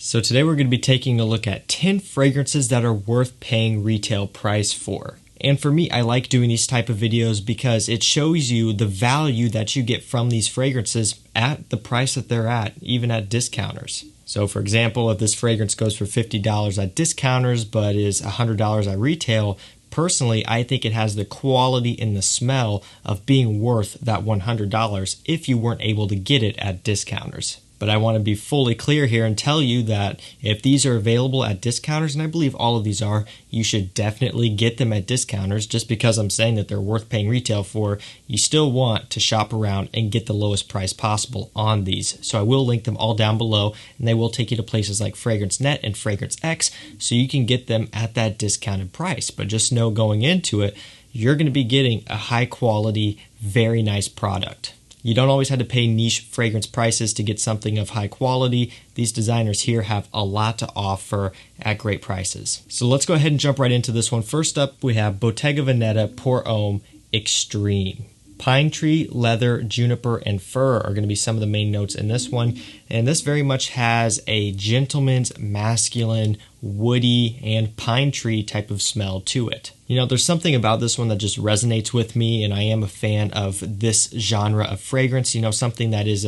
So today we're going to be taking a look at 10 fragrances that are worth paying retail price for. And for me, I like doing these type of videos because it shows you the value that you get from these fragrances at the price that they're at, even at discounters. So for example, if this fragrance goes for $50 at discounters but is $100 at retail, personally, I think it has the quality and the smell of being worth that $100 if you weren't able to get it at discounters. But I want to be fully clear here and tell you that if these are available at discounters, and I believe all of these are, you should definitely get them at discounters. Just because I'm saying that they're worth paying retail for, you still want to shop around and get the lowest price possible on these. So I will link them all down below, and they will take you to places like Fragrance Net and Fragrance X, so you can get them at that discounted price. But just know going into it, you're going to be getting a high quality, very nice product. You don't always have to pay niche fragrance prices to get something of high quality. These designers here have a lot to offer at great prices. So let's go ahead and jump right into this one. First up, we have Bottega Veneta Pour Homme Extreme. Pine tree, leather, juniper, and fir are going to be some of the main notes in this one. And this very much has a gentleman's, masculine, woody, and pine tree type of smell to it. You know, there's something about this one that just resonates with me, and I am a fan of this genre of fragrance. You know, something that is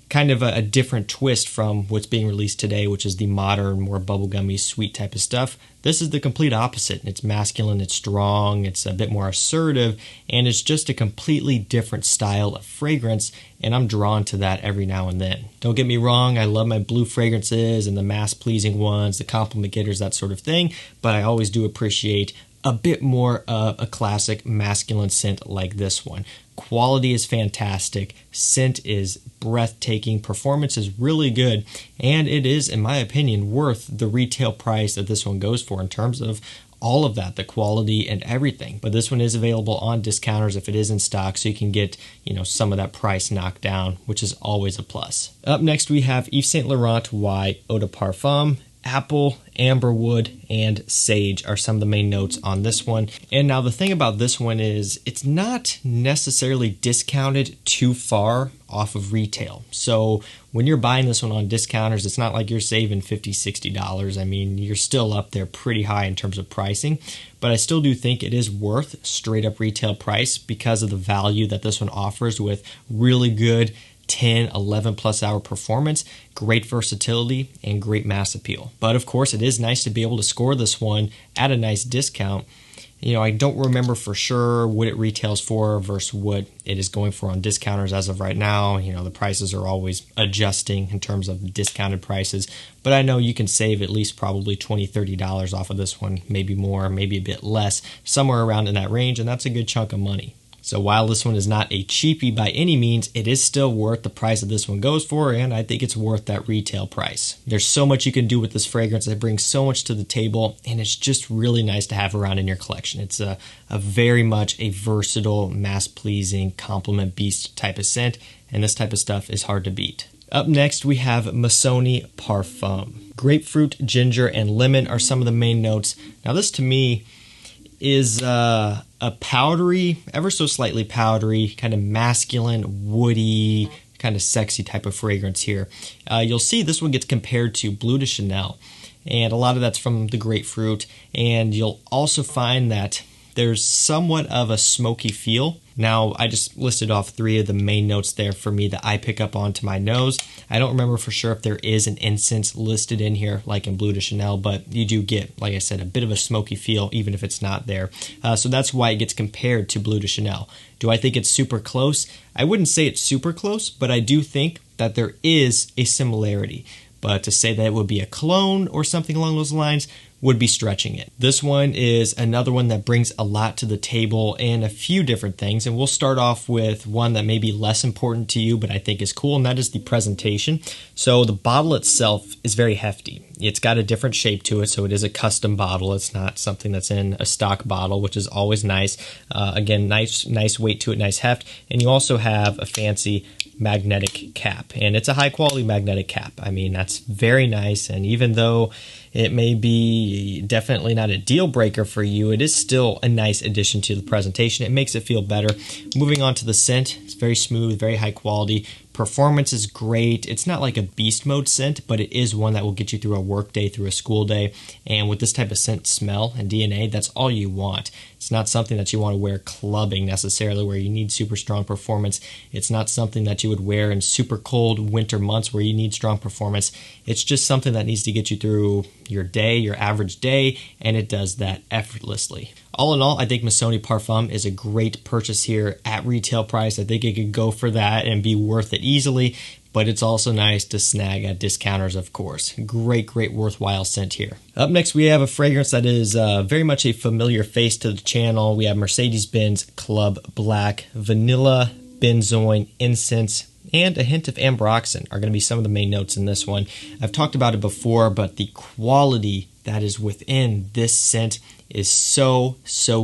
kind of a different twist from what's being released today, which is the modern, more bubblegummy, sweet type of stuff. This is the complete opposite. It's masculine, it's strong, it's a bit more assertive, and it's just a completely different style of fragrance, and I'm drawn to that every now and then. Don't get me wrong, I love my blue fragrances and the mass-pleasing ones, the compliment getters, that sort of thing, but I always do appreciate a bit more of a classic masculine scent like this one. Quality is fantastic, scent is breathtaking, performance is really good, and it is, in my opinion, worth the retail price that this one goes for in terms of all of that, the quality and everything. But this one is available on discounters if it is in stock, so you can get, you know, some of that price knocked down, which is always a plus. Up next, we have Yves Saint Laurent Y Eau de Parfum. Apple, amberwood, and sage are some of the main notes on this one. And now the thing about this one is it's not necessarily discounted too far off of retail. So when you're buying this one on discounters, it's not like you're saving $50, $60. I mean, you're still up there pretty high in terms of pricing, but I still do think it is worth straight up retail price because of the value that this one offers with really good 10, 11 plus hour performance, great versatility, and great mass appeal. But of course, it is nice to be able to score this one at a nice discount. You know, I don't remember for sure what it retails for versus what it is going for on discounters as of right now. You know, the prices are always adjusting in terms of discounted prices, but I know you can save at least probably $20, $30 off of this one, maybe more, maybe a bit less, somewhere around in that range, and that's a good chunk of money. So while this one is not a cheapie by any means, it is still worth the price that this one goes for, and I think it's worth that retail price. There's so much you can do with this fragrance. It brings so much to the table, and it's just really nice to have around in your collection. It's a very much a versatile, mass-pleasing, compliment beast type of scent, and this type of stuff is hard to beat. Up next, we have Missoni Parfum. Grapefruit, ginger, and lemon are some of the main notes. Now this to me is a powdery, ever so slightly powdery, kind of masculine, woody, kind of sexy type of fragrance here. You'll see this one gets compared to Bleu de Chanel, and a lot of that's from the grapefruit, and you'll also find that there's somewhat of a smoky feel. Now, I just listed off 3 of the main notes there for me that I pick up onto my nose. I don't remember for sure if there is an incense listed in here like in Bleu de Chanel, but you do get, like I said, a bit of a smoky feel even if it's not there. So that's why it gets compared to Bleu de Chanel. Do I think it's super close? I wouldn't say it's super close, but I do think that there is a similarity. But to say that it would be a clone or something along those lines would be stretching it. This one is another one that brings a lot to the table and a few different things, and we'll start off with one that may be less important to you but I think is cool, and that is the presentation. So the bottle itself is very hefty. It's got a different shape to it, so it is a custom bottle. It's not something that's in a stock bottle, which is always nice. Again, nice weight to it, nice heft, and you also have a fancy magnetic cap, and it's a high quality magnetic cap. I mean, that's very nice, and even though it may be definitely not a deal breaker for you, it is still a nice addition to the presentation. It makes it feel better. Moving on to the scent, it's very smooth, very high quality, Performance is great. It's not like a beast mode scent, but it is one that will get you through a work day, through a school day. And with this type of scent smell and DNA, that's all you want. It's not something that you want to wear clubbing necessarily, where you need super strong performance. It's not something that you would wear in super cold winter months where you need strong performance. It's just something that needs to get you through your day, your average day, and it does that effortlessly. All in all, I think Missoni Parfum is a great purchase here at retail price. I think it could go for that and be worth it easily, but it's also nice to snag at discounters, of course. Great worthwhile scent here. Up next, we have a fragrance that is very much a familiar face to the channel. We have Mercedes-Benz Club Black, vanilla, benzoin, incense, and a hint of ambroxan are going to be some of the main notes in this one. I've talked about it before, but the quality that is within this scent is so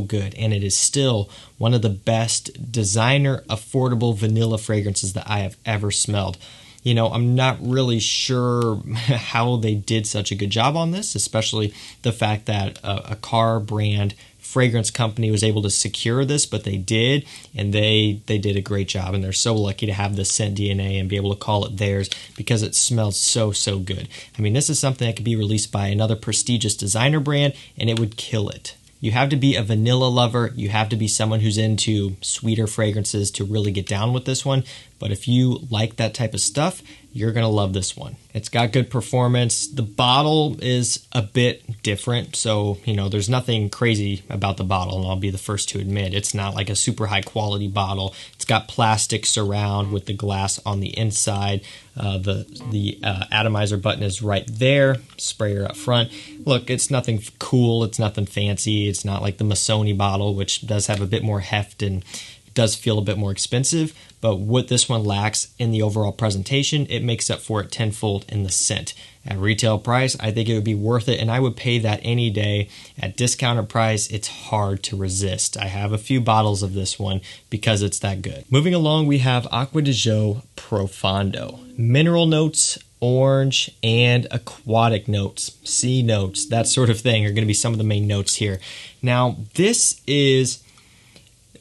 good, and it is still one of the best designer affordable vanilla fragrances that I have ever smelled. You know, I'm not really sure how they did such a good job on this, especially the fact that a car brand fragrance company was able to secure this, but they did, and they did a great job, and they're so lucky to have the scent DNA and be able to call it theirs because it smells so good. I mean, this is something that could be released by another prestigious designer brand and it would kill it. You have to be a vanilla lover. You have to be someone who's into sweeter fragrances to really get down with this one. But if you like that type of stuff, you're going to love this one. It's got good performance. The bottle is a bit different. So, you know, there's nothing crazy about the bottle, and I'll be the first to admit it's not like a super high quality bottle. It's got plastic surround with the glass on the inside. The atomizer button is right there, sprayer up front. Look, it's nothing cool, it's nothing fancy. It's not like the Missoni bottle, which does have a bit more heft and does feel a bit more expensive, but what this one lacks in the overall presentation, it makes up for it tenfold in the scent. At retail price, I think it would be worth it, and I would pay that any day. At discounted price, it's hard to resist. I have a few bottles of this one because it's that good. Moving along, we have Acqua di Gio Profondo. Mineral notes, orange, and aquatic notes, sea notes, that sort of thing are going to be some of the main notes here. Now, this is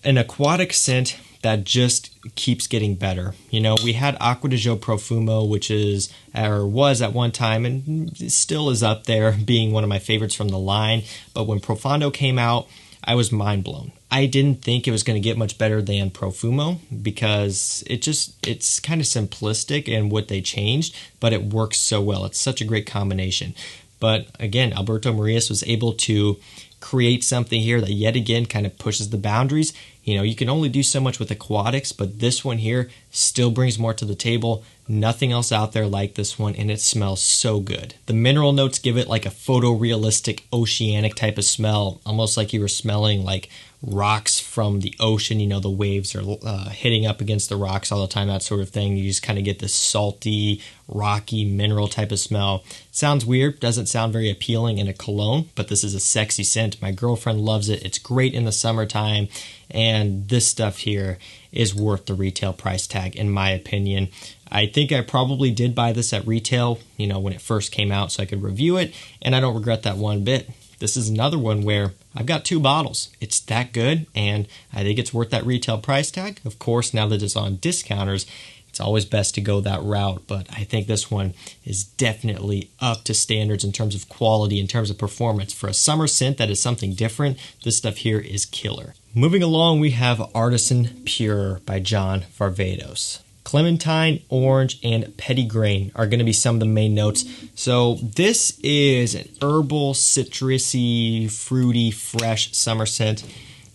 an aquatic scent that just keeps getting better. You know, we had Acqua di Gio Profumo, which is, or was at one time, and still is up there, being one of my favorites from the line. But when Profondo came out, I was mind blown. I didn't think it was going to get much better than Profumo because it's kind of simplistic in what they changed, but it works so well. It's such a great combination. But again, Alberto Marias was able to create something here that yet again kind of pushes the boundaries. You know, you can only do so much with aquatics, but this one here still brings more to the table. Nothing else out there like this one, and it smells so good. The mineral notes give it like a photorealistic oceanic type of smell, almost like you were smelling like rocks from the ocean. You know, the waves are hitting up against the rocks all the time, that sort of thing. You just kind of get this salty, rocky, mineral type of smell. Sounds weird, doesn't sound very appealing in a cologne, but this is a sexy scent. My girlfriend loves it. It's great in the summertime, and this stuff here is worth the retail price tag, in my opinion. I think I probably did buy this at retail, you know, when it first came out so I could review it, and I don't regret that one bit. This is another one where I've got 2 bottles. It's that good, and I think it's worth that retail price tag. Of course, now that it's on discounters, it's always best to go that route, but I think this one is definitely up to standards in terms of quality, in terms of performance. For a summer scent that is something different, this stuff here is killer. Moving along, we have Artisan Pure by John Varvatos. Clementine, orange, and petitgrain are going to be some of the main notes. So this is an herbal, citrusy, fruity, fresh summer scent.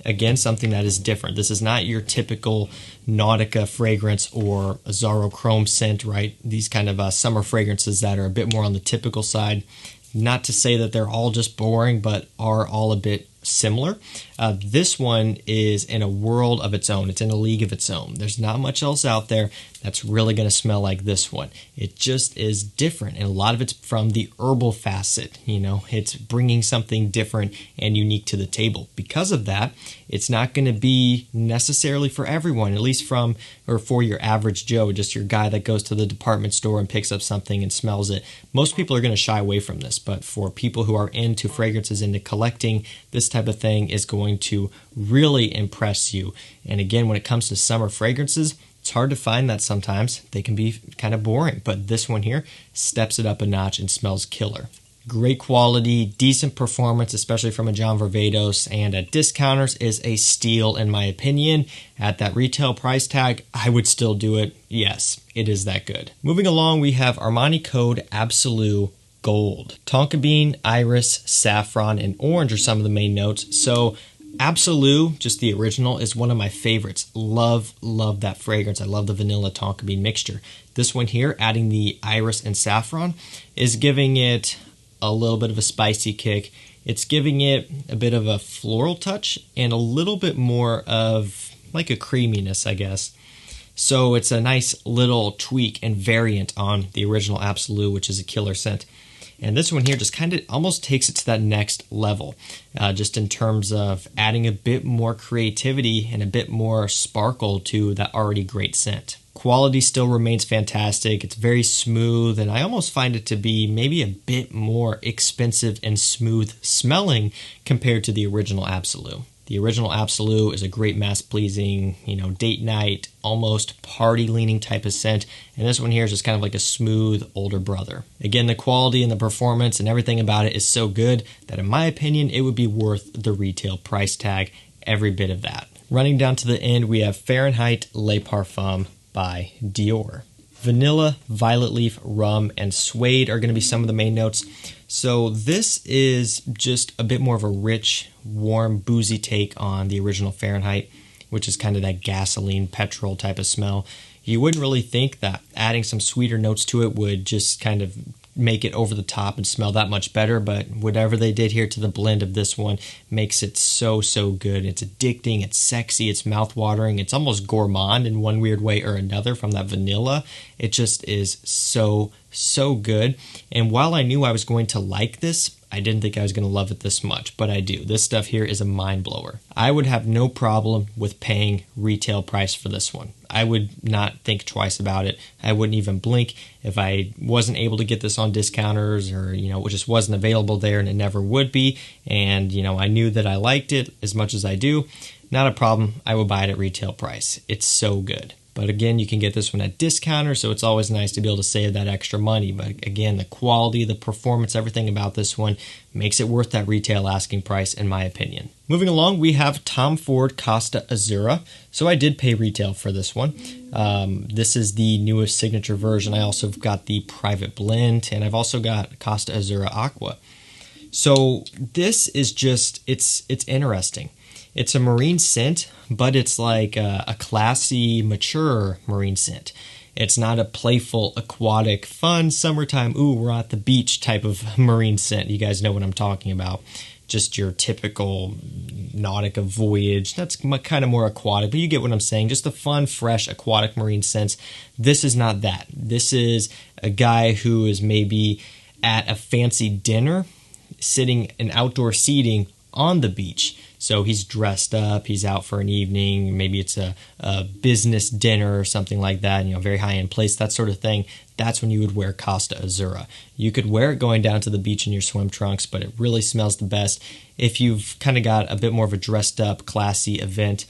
Again, something that is different. This is not your typical Nautica fragrance or Azzaro Chrome scent, right? These kind of summer fragrances that are a bit more on the typical side. Not to say that they're all just boring, but are all a bit similar. This one is in a world of its own. It's in a league of its own. There's not much else out there that's really going to smell like this one. It just is different, and a lot of it's from the herbal facet. You know, it's bringing something different and unique to the table. Because of that, it's not going to be necessarily for everyone, at least from or for your average Joe, just your guy that goes to the department store and picks up something and smells it. Most people are going to shy away from this, but for people who are into fragrances, into collecting, this type of thing is going to really impress you. And again, when it comes to summer fragrances, it's It's hard to find that sometimes. They can be kind of boring, but this one here steps it up a notch and smells killer. Great quality, decent performance, especially from a John Varvatos, and at discounters is a steal in my opinion. At that retail price tag, I would still do it. Yes, it is that good. Moving along, we have Armani Code Absolute Gold. Tonka bean, iris, saffron, and orange are some of the main notes. So Absolute, just the original, is one of my favorites. Love that fragrance. I love the vanilla tonka bean mixture. This one here, adding the iris and saffron, is giving it a little bit of a spicy kick. It's giving it a bit of a floral touch and a little bit more of like a creaminess, I guess. So it's a nice little tweak and variant on the original Absolute, which is a killer scent. And this one here just kind of almost takes it to that next level, just in terms of adding a bit more creativity and a bit more sparkle to that already great scent. Quality still remains fantastic. It's very smooth, and I almost find it to be maybe a bit more expensive and smooth smelling compared to the original Absolute. The original Absolute is a great mass-pleasing, date night, almost party-leaning type of scent, and this one here is just kind of like a smooth older brother. Again, the quality and the performance and everything about it is so good that in my opinion, it would be worth the retail price tag, every bit of that. Running down to the end, we have Fahrenheit Le Parfum by Dior. Vanilla, violet leaf, rum, and suede are going to be some of the main notes. So this is just a bit more of a rich, warm, boozy take on the original Fahrenheit, which is kind of that gasoline, petrol type of smell. You wouldn't really think that adding some sweeter notes to it would just kind of make it over the top and smell that much better, but whatever they did here to the blend of this one makes it so good. It's addicting, it's sexy, it's mouth-watering, it's almost gourmand in one weird way or another from that vanilla. It just is so good. And while I knew I was going to like this, I didn't think I was going to love it this much, but I do. This stuff here is a mind blower. I would have no problem with paying retail price for this one. I would not think twice about it. I wouldn't even blink if I wasn't able to get this on discounters, or it just wasn't available there, and it never would be. And I knew that I liked it as much as I do. Not a problem. I would buy it at retail price. It's so good. But again, you can get this one at discounter, so it's always nice to be able to save that extra money. But again, the quality, the performance, everything about this one makes it worth that retail asking price, in my opinion. Moving along, we have Tom Ford Costa Azzurra. So I did pay retail for this one. This is the newest signature version. I also got the private blend, and I've also got Costa Azzurra Aqua. So this is just, it's interesting. It's a marine scent, but it's like a classy, mature marine scent. It's not a playful, aquatic, fun, summertime, ooh, we're at the beach type of marine scent. You guys know what I'm talking about. Just your typical Nautica voyage. That's kind of more aquatic, but you get what I'm saying. Just the fun, fresh, aquatic marine scents. This is not that. This is a guy who is maybe at a fancy dinner, sitting in outdoor seating on the beach. So he's dressed up, he's out for an evening, maybe it's a business dinner or something like that, very high-end place, that sort of thing. That's when you would wear Costa Azzurra. You could wear it going down to the beach in your swim trunks, but it really smells the best if you've kind of got a bit more of a dressed up, classy event,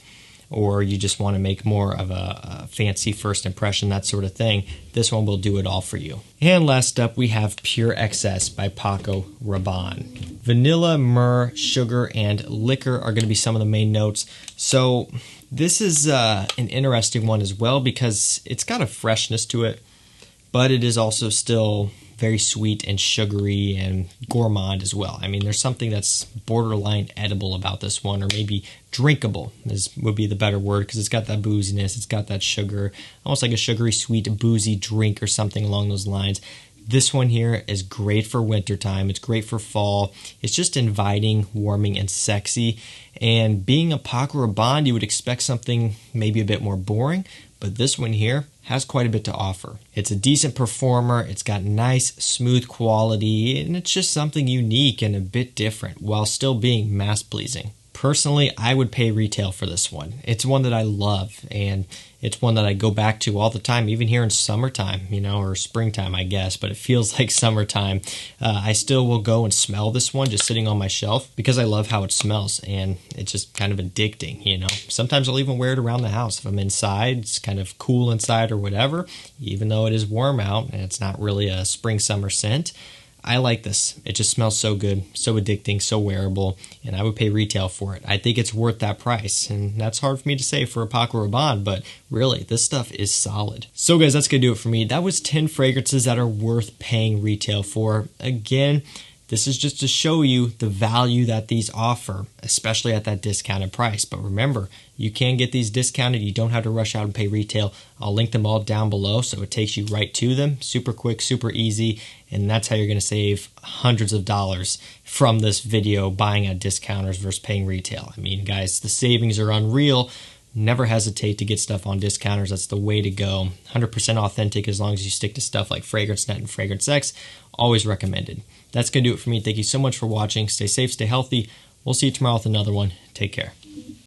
or you just want to make more of a fancy first impression, that sort of thing. This one will do it all for you. And last up, we have Pure Excess by Paco Rabanne. Vanilla, myrrh, sugar, and liquor are going to be some of the main notes. So this is an interesting one as well, because it's got a freshness to it, but it is also still very sweet and sugary and gourmand as well. I mean, there's something that's borderline edible about this one, or maybe drinkable would be the better word, because it's got that booziness, it's got that sugar, almost like a sugary, sweet, boozy drink or something along those lines. This one here is great for wintertime. It's great for fall. It's just inviting, warming, and sexy. And being a Paco Rabanne, you would expect something maybe a bit more boring, but this one here has quite a bit to offer. It's a decent performer, it's got nice, smooth quality, and it's just something unique and a bit different while still being mass-pleasing. Personally, I would pay retail for this one. It's one that I love, and It's one that I go back to all the time, even here in summertime, you know, or springtime, I guess, but it feels like summertime. I still will go and smell this one just sitting on my shelf because I love how it smells, and it's just kind of addicting, you know. Sometimes I'll even wear it around the house. If I'm inside, it's kind of cool inside or whatever, even though it is warm out and it's not really a spring summer scent. I like this. It just smells so good, so addicting, so wearable, and I would pay retail for it. I think it's worth that price, and that's hard for me to say for a Paco Rabanne, but really, this stuff is solid. So guys, that's going to do it for me. That was 10 fragrances that are worth paying retail for. Again, this is just to show you the value that these offer, especially at that discounted price. But remember, you can get these discounted. You don't have to rush out and pay retail. I'll link them all down below so it takes you right to them. Super quick, super easy, and that's how you're going to save hundreds of dollars from this video buying at discounters versus paying retail. I mean, guys, the savings are unreal. Never hesitate to get stuff on discounters. That's the way to go. 100% authentic as long as you stick to stuff like FragranceNet and Fragrance X. Always recommended. That's going to do it for me. Thank you so much for watching. Stay safe, stay healthy. We'll see you tomorrow with another one. Take care.